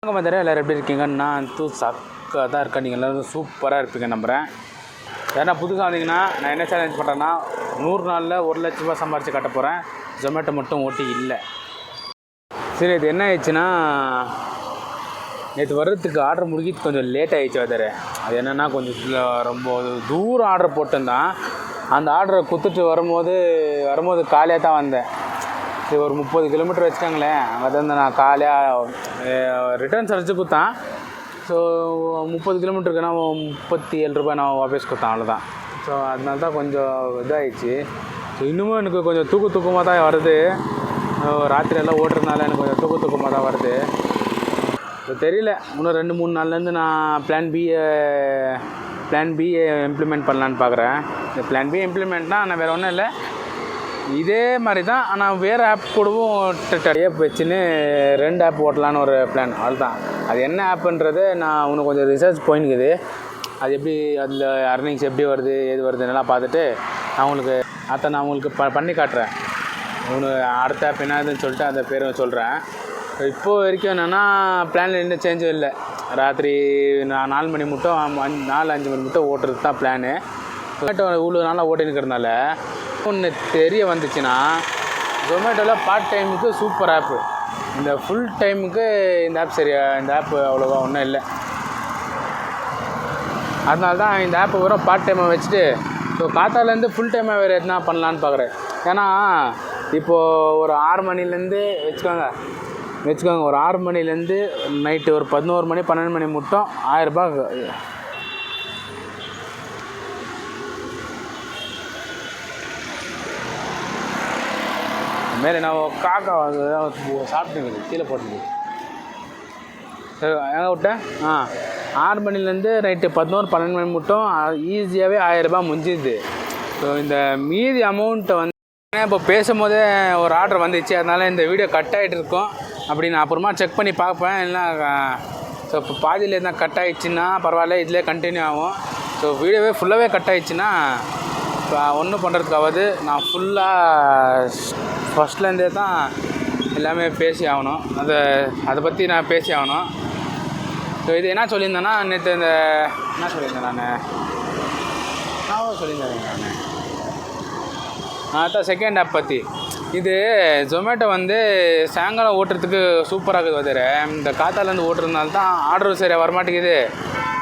வாங்க மாதிரி எல்லோரும் எப்படி இருக்கீங்க? நான் சக்காக தான் இருக்கேன். நீங்கள் எல்லோரும் சூப்பராக இருப்பீங்க நம்புகிறேன். ஏன்னா புதுசாக வந்தீங்கன்னா நான் என்ன சேலஞ்ச் பண்ணுறேன்னா 100 நாளில் 1 லட்ச ரூபா சம்பாரித்து காட்ட போகிறேன். ஜொமேட்டோ மட்டும் ஓட்டி இல்லை. சரி, இது என்ன ஆயிடுச்சுன்னா நேற்று வர்றதுக்கு ஆர்டர் முடிக்கிட்டு கொஞ்சம் லேட் ஆகிடுச்சு வெதர். அது என்னென்னா கொஞ்சம் ரொம்ப தூரம் ஆர்டர் போட்டிருந்தான். அந்த ஆர்டரை கொடுத்துட்டு வரும்போது காலையாக தான் வந்தேன். சரி, ஒரு 30 கிலோமீட்டர் வச்சுக்காங்களேன். அங்கே தான் நான் காலையாக ரிட்டர்ன் சர்ச்சு கொடுத்தான். ஸோ 30 கிலோமீட்டருக்கு நான் 37 ரூபாய் நான் வாபஸ் கொடுத்தேன், அவ்வளோதான். ஸோ அதனால தான் கொஞ்சம் இதாகிடுச்சு. ஸோ இன்னமும் எனக்கு கொஞ்சம் தூக்கமாக தான் வருது. ராத்திரியெல்லாம் ஓட்டுறதுனால எனக்கு கொஞ்சம் தூக்கமாக தான் வருது. ஸோ தெரியல, இன்னும் 2-3 நாள்லேருந்து நான் பிளான் பி இம்ப்ளிமெண்ட் பண்ணலான்னு பார்க்குறேன். இந்த பிளான் பி இம்ப்ளிமெண்ட்னால் நான் வேறு ஒன்றும் இல்லை, இதே மாதிரி தான். ஆனால் வேறு ஆப் கூடவும் ஆப் வச்சுன்னு 2 ஆப் ஓட்டலான்னு ஒரு பிளான், அவ்வளோதான். அது என்ன ஆப்புன்றது நான் இன்னும் கொஞ்சம் ரிசர்ச் போயின்னுக்குது. அது எப்படி, அதில் அர்னிங்ஸ் எப்படி வருது, எது வருதுன்னெல்லாம் பார்த்துட்டு நான் உங்களுக்கு பண்ணி காட்டுறேன். அடுத்த ஆப் என்னதுன்னு சொல்லிட்டு அந்த பேரும் சொல்கிறேன். இப்போது வரைக்கும் என்னென்னா பிளானில் எந்த சேஞ்சும் இல்லை. ராத்திரி நான் 4 மணி மட்டும் 4-5 மணி மட்டும் ஓட்டுறது தான் பிளானு. ஜொமேட்டோ இவ்வளோ நாளாக ஓட்டினுக்கிறதுனால ஒன்று தெரிய வந்துச்சுன்னா, ஜொமேட்டோவில் பார்ட் டைமுக்கு சூப்பர் ஆப்பு. இந்த ஃபுல் டைமுக்கு இந்த ஆப் அவ்வளோவா ஒன்றும் இல்லை. அதனால தான் இந்த ஆப்பு வரும் பார்ட் டைமை வச்சுட்டு ஸோ காத்தாலேருந்து ஃபுல் டைமாக வேறு எதுனா பண்ணலான்னு பார்க்குறேன். ஏன்னா இப்போது ஒரு 6 மணிலேருந்து வச்சுக்கோங்க, ஒரு 6 மணிலேருந்து நைட்டு ஒரு 11 மணி 12 மணி மட்டும் 1000 ரூபாய். மாரி நான் காக்கா சாப்பிட்டுங்க கீழே போட்டு எங்கே விட்டேன். 6 மணிலேருந்து நைட்டு 11-12 மணி மட்டும் ஈஸியாகவே 1000 ரூபாய் முடிஞ்சுது. ஸோ இந்த மீதி அமௌண்ட்டை வந்து இப்போ பேசும்போதே ஒரு ஆர்டர் வந்துச்சு, அதனால் இந்த வீடியோ கட் ஆகிட்டு இருக்கோம். அப்படி நான் அப்புறமா செக் பண்ணி பார்ப்பேன். இல்லை ஸோ இப்போ பாதியில் எதுனா கட் ஆகிடுச்சின்னா பரவாயில்ல, இதிலே கண்டினியூ ஆகும். ஸோ வீடியோவே ஃபுல்லாகவே கட் ஆகிடுச்சின்னா இப்போ ஒன்றும் பண்ணுறதுக்காவது நான் ஃபுல்லாக ஃபஸ்ட்லேருந்தே தான் எல்லாமே பேசி ஆகணும். அதை பற்றி நான் பேசி ஆகணும். ஸோ இது என்ன சொல்லியிருந்தேன்னா, நேற்று என்ன சொல்லியிருந்தேன் நான் சொல்லியிருந்தேன் அதான் செகண்ட் ஆப் பற்றி. இது ஜொமேட்டோ வந்து சாயங்காலம் ஓட்டுறதுக்கு சூப்பராக இருக்குது வதர. இந்த காத்தாலேருந்து ஓட்டுறதுனால தான் ஆர்டரும் சரியாக வரமாட்டேங்குது,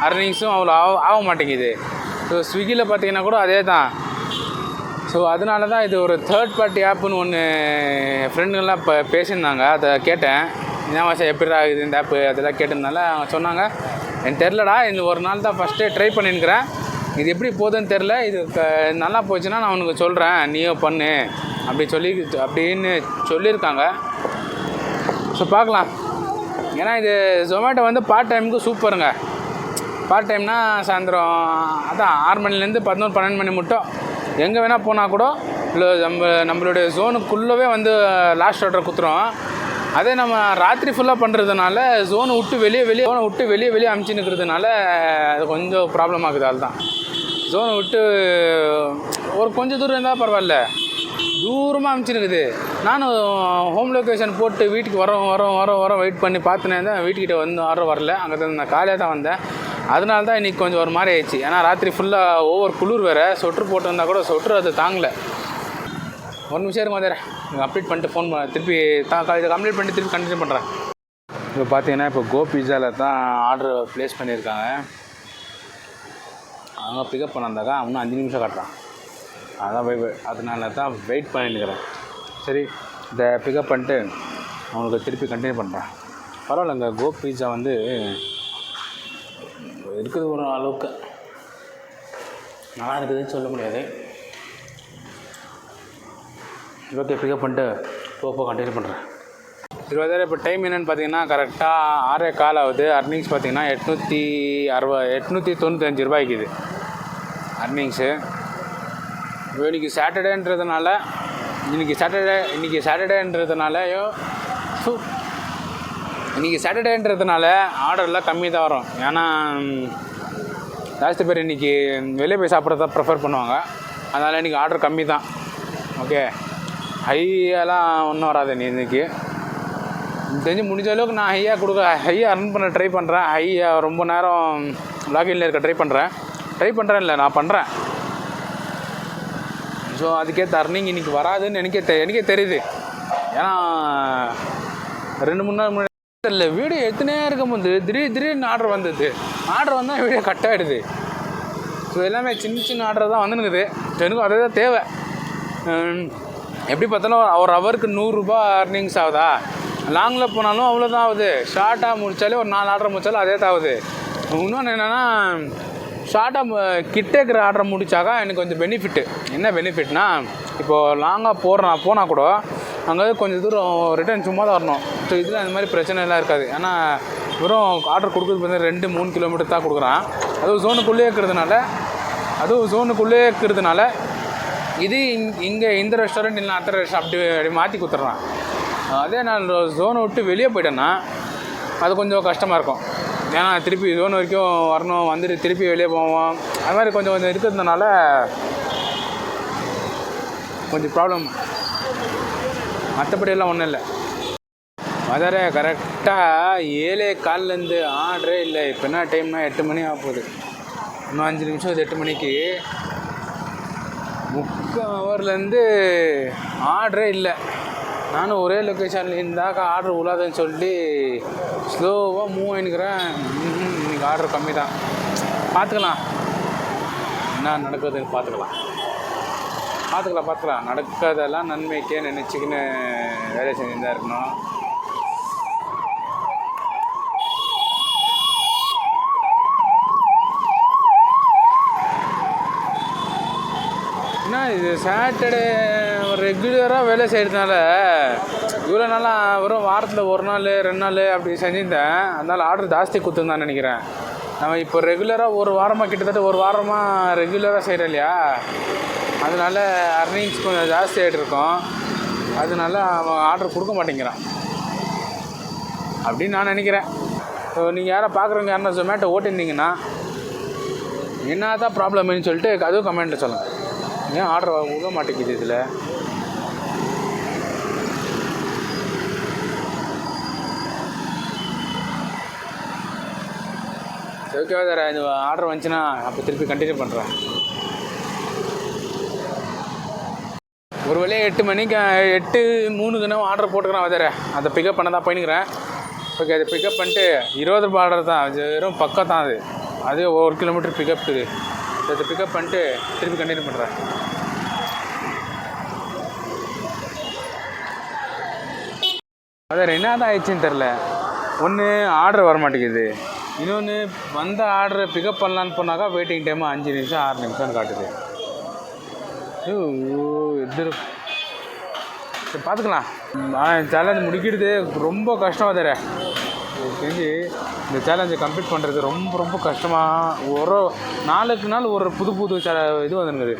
அர்னிங்ஸும் அவ்வளோ ஆக மாட்டேங்குது. ஸோ ஸ்விக்கியில் பார்த்தீங்கன்னா கூட அதே தான். ஸோ அதனால தான் இது ஒரு தேர்ட் பார்ட்டி ஆப்புன்னு ஒன்று ஃப்ரெண்டுங்கள்லாம் இப்போ பேசியிருந்தாங்க. அதை கேட்டேன், என்ன மாதம் எப்படி ஆகுது இந்த ஆப்பு அதெல்லாம் கேட்டதுனால அவங்க சொன்னாங்க, எனக்கு தெரிலடா, இந்த ஒரு நாள் தான் ஃபஸ்ட்டே ட்ரை பண்ணியிருக்கிறேன், இது எப்படி போகுதுன்னு தெரில, இது நல்லா போச்சுன்னா நான் உனக்கு சொல்கிறேன், நீயும் பண்ணு அப்படின்னு சொல்லியிருக்காங்க. ஸோ பார்க்கலாம். ஏன்னா இது ஜொமேட்டோ வந்து பார்ட் டைமுக்கு சூப்பருங்க. பார்ட் டைம்னா சாயந்தரம் அதான் 6 மணிலேருந்து 11-12 மணி மட்டும் எங்கே வேணால் போனால் கூட இல்லை நம்மளுடைய ஜோனுக்குள்ளவே வந்து லாஸ்ட் ஆர்டர் கொடுத்துரும். அதே நம்ம ராத்திரி ஃபுல்லாக பண்ணுறதுனால ஜோனை விட்டு வெளியே அமுச்சின்னுக்கிறதுனால அது கொஞ்சம் ப்ராப்ளம் ஆகுது. அதுதான் ஜோனை விட்டு ஒரு கொஞ்சம் தூரம் இருந்தால் பரவாயில்ல, தூரமாக அமுச்சினுக்குது. நானும் ஹோம் லொக்கேஷன் போட்டு வீட்டுக்கு வரோம் வெயிட் பண்ணி பார்த்துனே இருந்தேன். வீட்டுக்கிட்ட வந்து ஆர்டர் வரல. அங்கே தான் நான் காலையாக தான் வந்தேன். அதனால தான் இன்றைக்கி கொஞ்சம் ஒரு மாதிரி ஆயிடுச்சு. ஏன்னா ராத்திரி ஃபுல்லாக ஒவ்வொரு குளிர் வேறு, சொட்ரு போட்டு வந்தால் கூட சொட்ரு அது தாங்கலை. ஒரு நிமிஷம் இருக்கும் வந்துடுறேன், அப்டேட் பண்ணிட்டு ஃபோன் திருப்பி இதை கம்ப்ளீட் பண்ணிட்டு திருப்பி கண்டினியூ பண்ணுறேன். இப்போ பார்த்தீங்கன்னா இப்போ கோ பிஸாவில் தான் ஆர்டர் ப்ளேஸ் பண்ணியிருக்காங்க. அவங்க பிக்கப் பண்ணாந்தாக்கா இன்னும் 5 நிமிஷம் காட்டுறான். அதான் அதனால தான் வெயிட் பண்ணிட்டுருக்கிறேன். சரி, இதை பிக்கப் பண்ணிட்டு அவங்களுக்கு திருப்பி கண்டினியூ பண்ணுறேன். பரவாயில்ல, இந்த கோ பிஸா வந்து இருக்குது, ஒரு அளவுக்கு நல்லா இருக்குதுன்னு சொல்ல முடியாது. ஓகே, பிக்கப் பண்ணிட்டு போக கண்டினியூ பண்ணுறேன். சரி, இப்போ டைம் என்னென்னு பார்த்தீங்கன்னா கரெக்டாக 6:15 ஆகுது. அர்னிங்ஸ் பார்த்தீங்கன்னா 895 ரூபாய்க்குது அர்னிங்ஸு. இப்போ இன்றைக்கி சாட்டர்டேன்றதுனால ஆர்டர்லாம் கம்மி தான் வரும். ஏன்னா ஜாஸ்தி பேர் இன்றைக்கி வெளியே போய் சாப்பிட்றத ப்ரிஃபர் பண்ணுவாங்க. அதனால் இன்றைக்கி ஆர்டர் கம்மி தான். ஓகே, ஹையெல்லாம் ஒன்றும் வராது இன்றைக்கி. தெரிஞ்சு முடிஞ்ச அளவுக்கு நான் ஹையாக அர்ன் பண்ண ட்ரை பண்ணுறேன். ரொம்ப நேரம் லாகின்ல இருக்க ட்ரை பண்ணுறேன் இல்லை நான் பண்ணுறேன். ஸோ அதுக்கேற்ற அர்னிங் இன்றைக்கி வராதுன்னு எனக்கே தெரியுது. ஏன்னா 2-3 நாள் முன்னாடி இல்லை வீடியோ எடுத்துனே இருக்கும்போது திடீர்னு ஆர்டர் வந்தால் வீடியோ கட் ஆகிடுது. ஸோ எல்லாமே சின்ன ஆர்டர் தான் வந்துனுக்குது. எனக்கும் அதே தான் தேவை. எப்படி பார்த்தாலும் ஒரு ஹவருக்கு 100 ரூபா அர்னிங்ஸ் ஆகுதா? லாங்கில் போனாலும் அவ்வளோதான் ஆகுது. ஷார்ட்டாக முடித்தாலே ஒரு 4 ஆர்டர் முடித்தாலும் அதே தான் ஆகுது. இன்னொன்று என்னென்னா ஷார்ட்டாக கிட்டே இருக்கிற ஆர்டர் முடித்தாக்கா எனக்கு கொஞ்சம் பெனிஃபிட்டு. என்ன பெனிஃபிட்னா இப்போது லாங்காக போனால் கூட அங்கே கொஞ்சம் தூரம் ரிட்டர்ன் சும்மா தான் வரணும். ஸோ இதில் அந்த மாதிரி பிரச்சனை எல்லாம் இருக்காது. ஏன்னா வெறும் ஆர்டர் கொடுக்குறது வந்து 2-3 கிலோமீட்டர் தான் கொடுக்குறான். அதுவும் ஜோனுக்குள்ளே இருக்கிறதுனால இது இங்கே இந்த ரெஸ்டாரண்ட் இல்லை அடுத்த ரெஸ்டாரண்ட் அப்படி மாற்றி கொடுத்துட்றான். அதே நான் ஜோனை விட்டு வெளியே போயிட்டேன்னா அது கொஞ்சம் கஷ்டமாக இருக்கும். ஏன்னா திருப்பி ஜோன் வரைக்கும் வரணும், வந்துட்டு திருப்பி வெளியே போவோம். அது மாதிரி கொஞ்சம் இருக்கிறதுனால கொஞ்சம் ப்ராப்ளம். மற்றபடியெல்லாம் ஒன்றும் இல்லை. மதுரை கரெக்டாக 7:15 ஆர்டரே இல்லை. இப்போ என்ன டைம்னா 8 மணி ஆக போகுது. இன்னும் 5 நிமிஷம் 8 மணிக்கு 3/4 ஹவர்லேருந்து ஆர்டரே இல்லை. நானும் ஒரே லொக்கேஷனில் இருந்தாக்கா ஆர்டர் உள்ளாதுன்னு சொல்லி ஸ்லோவாக மூவ் ஆகினுக்கிறேன். இன்றைக்கி ஆர்டர் கம்மி தான். பார்த்துக்கலாம் என்ன நடக்குதுன்னு பார்த்துக்கலாம். நடக்கிறதெல்லாம் நன்மைக்கே நினச்சிக்கின்னு வேலை செஞ்சுன்னு தான் இருக்கணும். ஏன்னா இது சாட்டர்டே ரெகுலராக வேலை செய்கிறதுனால இவ்வளோ நாளாக வெறும் வாரத்தில் 1 நாள் 2 நாள் அப்படி செஞ்சுருந்தேன். அதனால் ஆர்டர் ஜாஸ்தி கொடுத்துருந்தான்னு நினைக்கிறேன். நம்ம இப்போ ரெகுலராக கிட்டத்தட்ட ஒரு வாரமாக ரெகுலராக செய்கிறோம் இல்லையா? அதனால அர்னிங்ஸ் கொஞ்சம் ஜாஸ்தி ஆகிட்டு இருக்கோம். அதனால அவன் ஆர்டர் கொடுக்க மாட்டேங்கிறான் அப்படின்னு நான் நினைக்கிறேன். ஸோ நீங்கள் யாரை பார்க்குறவங்க யாருன்னா ஜொமேட்டோ ஓட்டிருந்தீங்கன்னா என்ன தான் ப்ராப்ளம்னு சொல்லிட்டு அதுவும் கமெண்ட்டில் சொல்லுங்கள். ஏன் ஆர்டர் விட மாட்டேங்குது இதில்? ஓகேவா சார்? இந்த ஆர்டர் வந்துச்சுன்னா அப்போ திருப்பி கண்டினியூ பண்ணுறேன். ஒரு வழியாக 8 மணிக்கு 8:03 ஆர்டர் போட்டுக்கிறேன். வேறு அதை பிக்கப் பண்ண தான் போயினுக்கிறேன். ஓகே, அதை பிக்கப் பண்ணிட்டு 20 ரூபாய் ஆர்டர் தான். அது வெறும் பக்கம் தான். அது 1 கிலோமீட்டர் பிக்கப் இருக்குது. அதை பிக்கப் பண்ணிட்டு திருப்பி கண்டினியூ பண்ணுறேன். வேறு என்ன தான் ஆயிடுச்சின்னு தெரில. ஒன்று ஆர்டர் வர மாட்டேங்குது. இன்னொன்று வந்த ஆர்டரை பிக்கப் பண்ணலான்னு போனாக்கா வெயிட்டிங் டைமு 5 நிமிஷம் 6 நிமிஷம்னு காட்டுது. சரி பார்த்துக்கலாம். சேலஞ்ச் முடிக்கிறது ரொம்ப கஷ்டம். வேறு தெரிஞ்சு இந்த சேலஞ்சை கம்ப்ளீட் பண்ணுறது ரொம்ப கஷ்டமாக. ஒரு நாளுக்கு நாள் ஒரு புது இது வந்துருக்குது.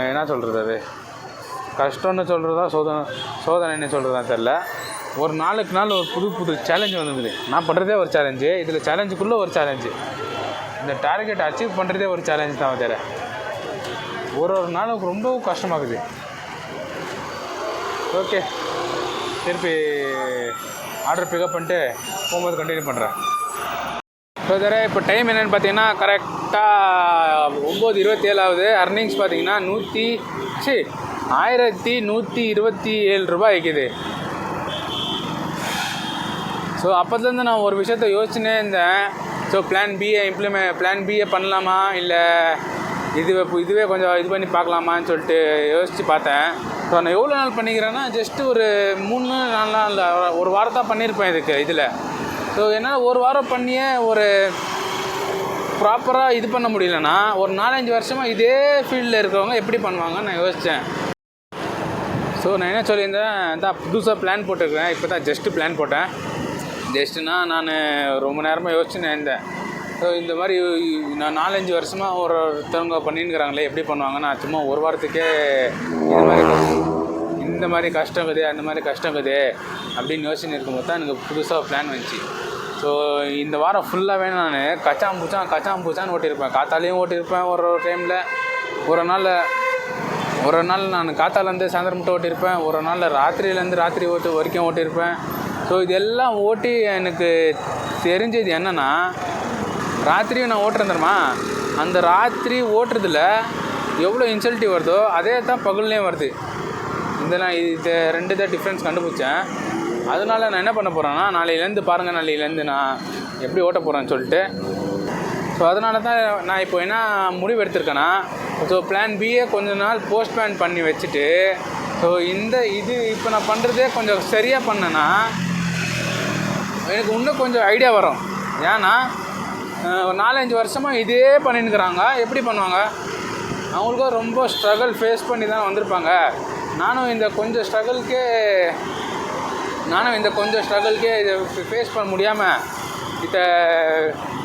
என்ன சொல்கிறது? அது கஷ்டம்னு சொல்கிறதா சோதனைன்னு சொல்கிறதா தெரில. ஒரு நாளுக்கு நாள் ஒரு புது சேலஞ்சு வந்துருக்குது. நான் பண்ணுறதே ஒரு சேலஞ்சு, இதில் சேலஞ்சுக்குள்ளே ஒரு சேலஞ்சு. இந்த டார்கெட் அச்சீவ் பண்ணுறதே ஒரு சேலஞ்சு தான். வேறு ஒரு நாளுக்கு ரொம்ப கஷ்டமாகுது. ஓகே, திருப்பி ஆர்டர் பிக்கப் பண்ணிட்டு போகும்போது கண்டினியூ பண்ணுறேன். ஸோ வேறு இப்போ டைம் என்னென்னு பார்த்தீங்கன்னா கரெக்டாக 9:27 ஆகுது. அர்னிங்ஸ் பார்த்தீங்கன்னா 1127 ரூபாய் வைக்குது. ஸோ அப்போதுலேருந்து நான் ஒரு விஷயத்த யோசிச்சுனே இருந்தேன். ஸோ பிளான் பியை பண்ணலாமா இல்லை இதுவே கொஞ்சம் இது பண்ணி பார்க்கலாமான்னு சொல்லிட்டு யோசித்து பார்த்தேன். ஸோ நான் எவ்வளோ நாள் பண்ணிக்கிறேன்னா ஜஸ்ட்டு ஒரு 3-4 நாள், ஒரு வாரத்தான் பண்ணியிருப்பேன் இதில். ஸோ என்னால் ஒரு வாரம் பண்ணியே ஒரு ப்ராப்பராக இது பண்ண முடியலன்னா ஒரு 4-5 வருஷமாக இதே ஃபீல்டில் இருக்கிறவங்க எப்படி பண்ணுவாங்கன்னு நான் யோசித்தேன். ஸோ நான் என்ன சொல்லியிருந்தேன், தான் புதுசாக பிளான் போட்டிருக்கேன். இப்போ தான் ஜஸ்ட்டு பிளான் போட்டேன். ஜஸ்ட்டுனா நான் ரொம்ப நேரமாக யோசிச்சுன்னு இருந்தேன். ஸோ இந்த மாதிரி நான் 4-5 வருஷமாக ஒருத்தவங்க பண்ணின்னுக்கிறாங்களே எப்படி பண்ணுவாங்க. நான் சும்மா ஒரு வாரத்துக்கே இந்த மாதிரி கஷ்டம் இருக்குது, அந்த மாதிரி கஷ்டம் இருக்குது அப்படின்னு யோசிச்சுன்னு இருக்கும்போது தான் எனக்கு புதுசாக பிளான் வந்துச்சு. ஸோ இந்த வாரம் ஃபுல்லாகவே நான் கச்சாம்பூச்சான்னு ஓட்டியிருப்பேன். காத்தாலையும் ஓட்டியிருப்பேன். ஒரு டைமில் ஒரு நாள் நான் காத்தாலேருந்து சாயந்தரம் மட்டும் ஓட்டியிருப்பேன். ஒரு நாள் ராத்திரி வரைக்கும் ஓட்டியிருப்பேன். ஸோ இதெல்லாம் ஓட்டி எனக்கு தெரிஞ்சது என்னென்னா, ராத்திரியும் நான் ஓட்டுறேன் தெரியுமா, அந்த ராத்திரி ஓட்டுறதுல எவ்வளோ இன்சல்ட்டிவ் வருதோ அதே தான் பகல்லையும் வருது. நான் இது 2 தான் டிஃப்ரென்ஸ் கண்டுபிடிச்சேன். அதனால நான் என்ன பண்ண போகிறேன்னா, நாளையிலேருந்து பாருங்கள், நாளையிலேருந்து நான் எப்படி ஓட்ட போகிறேன்னு சொல்லிட்டு. ஸோ அதனால தான் நான் இப்போ என்ன முடிவு எடுத்திருக்கேன்னா, ஸோ பிளான் பியை கொஞ்ச நாள் போஸ்ட்பேன் பண்ணி வச்சுட்டு, ஸோ இது இப்போ நான் பண்ணுறதே கொஞ்சம் சரியாக பண்ணேன்னா எனக்கு இன்னும் கொஞ்சம் ஐடியா வரும். ஏன்னா ஒரு 4-5 வருஷமாக இதே பண்ணின்னுக்கிறாங்க. எப்படி பண்ணுவாங்க? அவங்களுக்கும் ரொம்ப ஸ்ட்ரகிள் ஃபேஸ் பண்ணி தான் வந்திருப்பாங்க. நானும் இந்த கொஞ்சம் ஸ்ட்ரகிள்கே இதை ஃபேஸ் பண்ண முடியாமல் இதை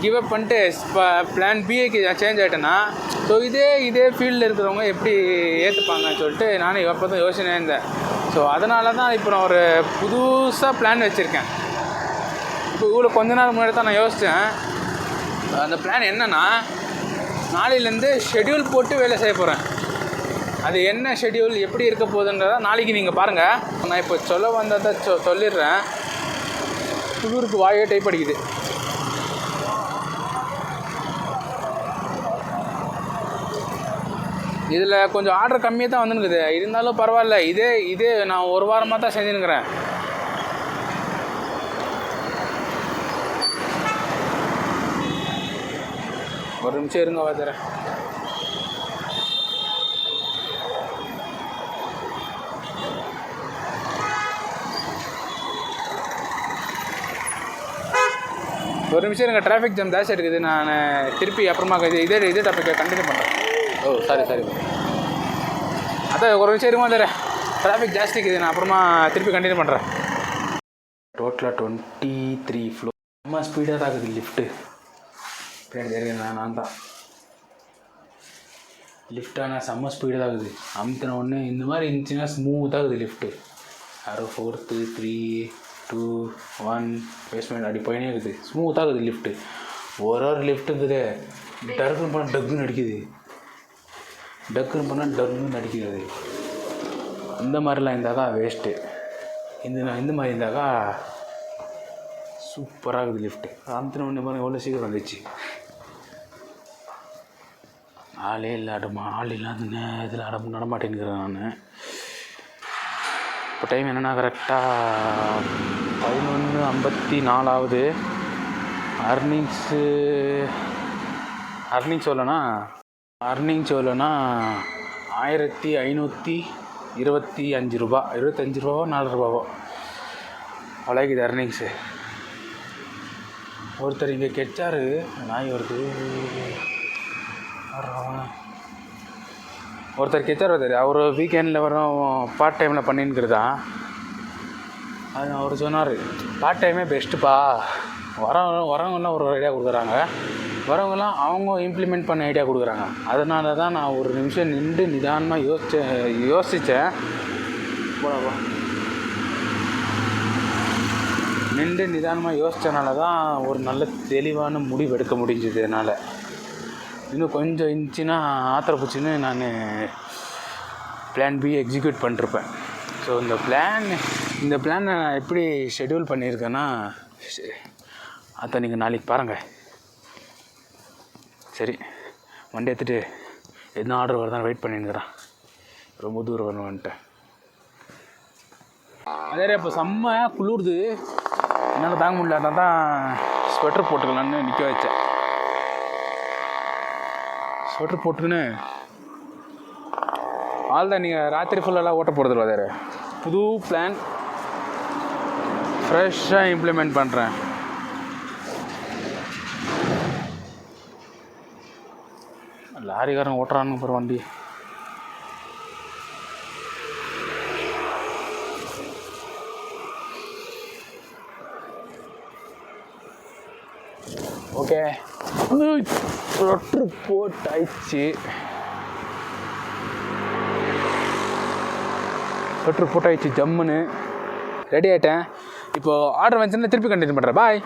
கிவ் அப் பண்ணிட்டு பிளான் பிஏக்கு சேஞ்ச் ஆகிட்டேன்னா, ஸோ இதே ஃபீல்டில் இருக்கிறவங்க எப்படி ஏற்றுப்பாங்கன்னு சொல்லிட்டு நானும் இப்போ தான் யோசனை இருந்தேன். ஸோ அதனால தான் இப்போ நான் ஒரு புதுசாக பிளான் வச்சுருக்கேன். இப்போ இவ்வளோ கொஞ்ச நாள் முன்னாடி தான் நான் யோசித்தேன். அந்த பிளான் என்னென்னா, நாளையிலேருந்து ஷெட்யூல் போட்டு வேலை செய்ய போகிறேன். அது என்ன ஷெட்யூல், எப்படி இருக்க போகுதுன்றதை நாளைக்கு நீங்கள் பாருங்கள். நான் இப்போ சொல்ல வந்ததை சொல்லிடுறேன். குளிருக்கு வாயே டைப் அடிக்குது. இதில் கொஞ்சம் ஆர்டர் கம்மியாக தான் வந்துருக்குது. இருந்தாலும் பரவாயில்ல. இதே நான் ஒரு வாரமாக தான் செஞ்சுன்னுக்கிறேன். ஒரு நிமிஷம் இருங்க பார்த்துறேன். ஒரு நிமிஷம் இருங்க, டிராஃபிக் ஜாம் ஜாஸ்தி இருக்குது. நான் திருப்பி அப்புறமா இதே டாப்பிக்கை கண்டினியூ பண்ணுறேன். ஓ சாரி அதான் ஒரு நிமிஷம் இருங்க வந்துடுறேன். டிராஃபிக் ஜாஸ்தி இருக்குது, நான் அப்புறமா திருப்பி கண்டினியூ பண்ணுறேன். டோட்டலாக 23 ஃப்ளோர். ரொம்ப ஸ்பீடாக தான் இருக்குது லிஃப்ட்டு. தெரியுங்க, நான் தான் லிஃப்டானா செம்ம ஸ்பீடாக தான் இருக்குது. அமுத்தின ஒன்று இந்த மாதிரி இருந்துச்சுன்னா ஸ்மூத்தாக இருக்குது லிஃப்ட்டு. 4, 3, 2, 1 பேஸ்மெண்ட் அப்படி போயினே இருக்குது. ஸ்மூத்தாக இருக்குது லிஃப்ட்டு. ஒரு லிஃப்ட் இருக்குது. டக்குன்னு போனால் டக்குன்னு அடிக்குது. இந்த மாதிரிலாம் இருந்தாக்கா வேஸ்ட்டு. இந்த மாதிரி இருந்தாக்கா சூப்பராக இருக்குது லிஃப்ட்டு. அமுத்தின ஒன்று பாருங்கள் எவ்வளோ சீக்கிரம் வந்துச்சு. ஆள் இல்லாத இதில் நடமாட்டேன்னுக்கிறேன் நான். இப்போ டைம் என்னென்னா கரெக்டாக 11:54 ஆகுது. அர்னிங்ஸ் எவ்வளோனா 1525 ரூபா, 25 ரூபாவோ 4 ரூபாவோ அவ்வளோக்குது அர்னிங்ஸு. ஒருத்தர் இங்கே கெச்சாரு, நாய் வருது. ஒருத்தர் அவர் வீக்கெண்டில் வரும் பார்ட் டைமில் பண்ணின்னுக்கிறதா. அது அவர் சொன்னார், பார்ட் டைமே பெஸ்ட்டுப்பா. வரவங்கெல்லாம் ஒரு ஐடியா கொடுக்குறாங்க, வரவங்கெல்லாம் அவங்க இம்ப்ளிமெண்ட் பண்ண ஐடியா கொடுக்குறாங்க. அதனால தான் நான் ஒரு நிமிஷம் நின்று நிதானமாக யோசித்தேன். யோசித்தனால தான் ஒரு நல்ல தெளிவான முடிவு எடுக்க முடிஞ்சது. என்னால் இன்னும் கொஞ்சம் இருந்துச்சுன்னா ஆத்திரப்பூச்சின்னு நான் பிளான் பி எக்ஸிக்யூட் பண்ணிருப்பேன். ஸோ இந்த பிளானை நான் எப்படி ஷெட்யூல் பண்ணியிருக்கேன்னா, அதை நீங்கள் நாளைக்கு பாருங்கள். சரி, வண்டி எடுத்துகிட்டு எதுனா ஆர்டர் வருதான் வெயிட் பண்ணியிருக்கிறேன். ரொம்ப தூரம் வரணுன்ட்டு. அதே இப்போ செம்ம குளிருது, என்னால் தாங்க முடியல. அதனால தான் ஸ்வெட்டர் போட்டுக்கலான்னு நிற்க வச்சேன். ஸ்வெட்டர் போட்டுக்கின்னு ஆள் தான். நீங்கள் ராத்திரி ஃபுல்லெல்லாம் ஓட்ட போகிறது இல்லை. வேறு புது பிளான் ஃப்ரெஷ்ஷாக இம்ப்ளிமெண்ட் பண்ணுறேன். லாரிக்காரன் ஓட்டுறானுங்க அப்புறம் வண்டி. ஓகே, ஸ்வெட்ரு போட்டாயிடுச்சு. ஜம்முன்னு ரெடி ஆகிட்டேன். இப்போது ஆர்டர் வந்துச்சுன்னா திருப்பி கண்டினியூ பண்ணுறேன். பாய்.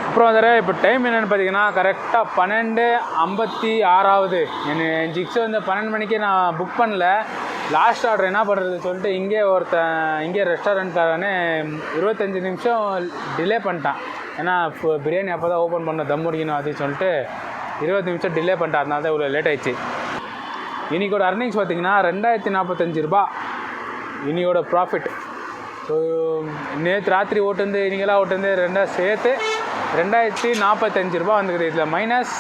அப்புறம் இப்போ டைம் என்னென்னு பார்த்தீங்கன்னா கரெக்டாக 12:56 ஆகுது. என் ஜிக்ஸை 12 மணிக்கே நான் புக் பண்ணல. லாஸ்ட் ஆர்டர் என்ன பண்ணுறது சொல்லிட்டு இங்கே ரெஸ்டாரண்ட்காரனே 25 நிமிஷம் டிலே பண்ணிட்டான். ஏன்னா இப்போ பிரியாணி அப்போ தான் ஓப்பன் பண்ண தம் முடிக்கணும் அப்படின்னு சொல்லிட்டு 20 நிமிஷம் டிலே பண்ணிட்டான். அதனால தான் இவ்வளோ லேட் ஆயிடுச்சு. இன்றைக்கோட அர்னிங்ஸ் பார்த்திங்கன்னா 2045 ரூபா இனியோட ப்ராஃபிட். ஸோ நேற்று ராத்திரி ஓட்டுந்து இன்றைக்கெல்லாம் ஓட்டுந்து ரெண்டாக சேர்த்து 2045 ரூபா வந்துக்குது. இதில் மைனஸ்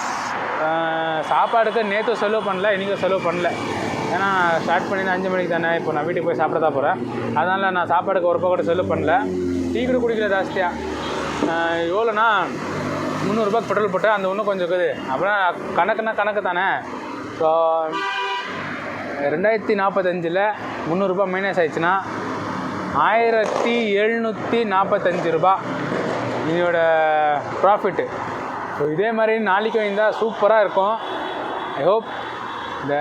சாப்பாடுக்கு நேற்று செலவு பண்ணல, இன்றைக்கும் செலவு பண்ணல. ஏன்னா ஸ்டார்ட் பண்ணி 5 மணிக்கு தானே, இப்போ நான் வீட்டுக்கு போய் சாப்பிட தான் போகிறேன். அதனால் நான் சாப்பாடுக்கு ஒரு ரூபா கூட செலவு பண்ணல. டீ கூட குடிக்கல ஜாஸ்தியாக. எவ்வளோனா 300 ரூபாய்க்கு பெட்ரோல் போட்டேன். அந்த இன்னும் கொஞ்சம் இருக்குது. அப்புறம் கணக்கு தானே. ஸோ 2045 300 ரூபா மைனஸ் ஆயிடுச்சுன்னா 1745 ரூபா இதோட ப்ராஃபிட்டு. ஸோ இதே மாதிரி நாளைக்கு இருந்தால் சூப்பராக இருக்கும். I hope. இந்த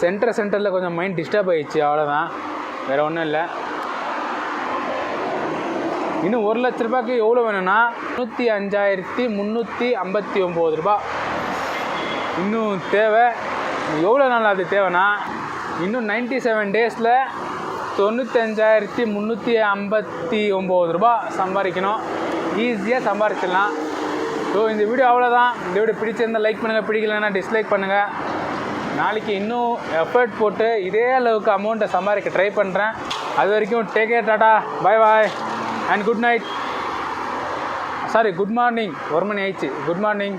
சென்டரில் கொஞ்சம் மைண்ட் டிஸ்டர்ப் ஆகிடுச்சு, அவ்வளோதான், வேறு ஒன்றும் இல்லை. இன்னும் 1 லட்ச ரூபாய்க்கு எவ்வளோ வேணும்னா 95,359 ரூபா இன்னும் தேவை. எவ்வளோ நாள் அது தேவைன்னா இன்னும் 97 டேஸில் 95,359 ரூபா சம்பாதிக்கணும். ஈஸியாக சம்பாதிச்சிடலாம். ஸோ இந்த வீடியோ அவ்வளோதான். இந்த வீடியோ பிடிச்சிருந்தால் லைக் பண்ணுங்கள், பிடிக்கலன்னா டிஸ்லைக் பண்ணுங்கள். நாளைக்கு இன்னும் எஃபர்ட் போட்டு இதே அளவுக்கு அமௌண்ட்டை சம்பாதிக்க ட்ரை பண்ணுறேன். அது வரைக்கும் take care, tata, bye bye and good night. Sorry, good morning. 1 மணி ஆயிடுச்சு. Good morning.